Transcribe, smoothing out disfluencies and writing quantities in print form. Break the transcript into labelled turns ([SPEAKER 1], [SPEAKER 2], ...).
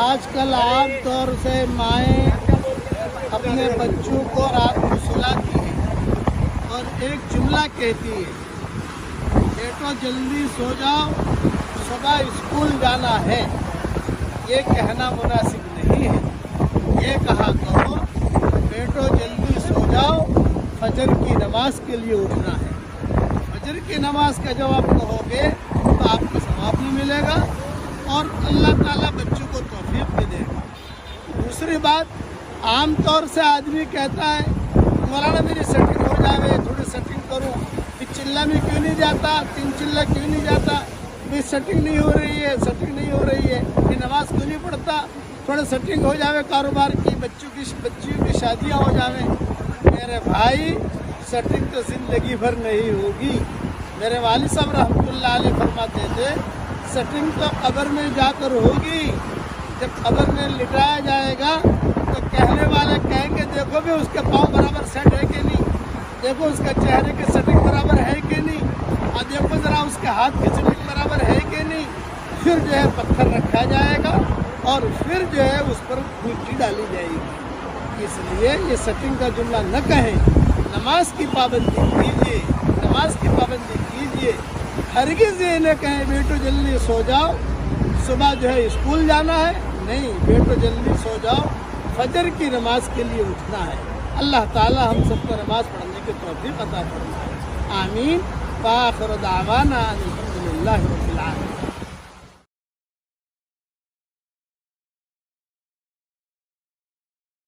[SPEAKER 1] आजकल आम तौर से माएँ अपने बच्चों को रात को सुलाती हैं और एक जुमला कहती है, बेटो जल्दी सो जाओ, सुबह स्कूल जाना है। ये कहना मुनासिब नहीं है। ये कहा करो, बेटो जल्दी सो जाओ, फजर की नमाज के लिए उठना है। फजर की नमाज का जवाब कहोगे तो आपको सवाब भी मिलेगा और अल्लाह ताला बच्चों को तौफीक भी देगा। दूसरी बात, आम तौर से आदमी कहता है मौलाना मेरी सेटिंग हो जाए, थोड़ी सेटिंग करूँ, फिर चिल्ला में क्यों नहीं जाता, 3 चिल्ला क्यों नहीं जाता, फिर सेटिंग नहीं हो रही है, सेटिंग नहीं हो रही है, फिर नमाज क्यों नहीं पढ़ता, थोड़ा सेटिंग हो जावे कारोबार की, बच्चियों की शादियाँ हो जावे। मेरे भाई सेटिंग तो ज़िंदगी भर नहीं होगी। मेरे वालिद साहब रहमतुल्लाह अलैह फरमाते थे, सेटिंग तो कब्र में जाकर होगी। जब कब्र में लिटाया जाएगा तो कहने वाले कहेंगे देखो भी उसके पाँव बराबर सेट है कि नहीं, देखो उसका चेहरे की सेटिंग बराबर है कि नहीं, और देखो ज़रा उसके हाथ की सेटिंग बराबर है कि नहीं। फिर जो है पत्थर रखा जाएगा और फिर जो है उस पर मिट्टी डाली जाएगी। इसलिए ये सेटिंग का जुमला न कहें, नमाज की पाबंदी कीजिए, नमाज की पाबंदी कीजिए। हरगिज़ ये न कहें बेटो जल्दी सो जाओ, सुबह जो है स्कूल जाना है। नहीं, बेटो जल्दी सो जाओ, फजर की नमाज के लिए उठना है। अल्लाह ताला हम सबको नमाज पढ़ने की तौफीक अता फरमाए। आमीन। व आखिर दावाना अनिल हम्दुलिल्लाहि रब्बिल आलमीन।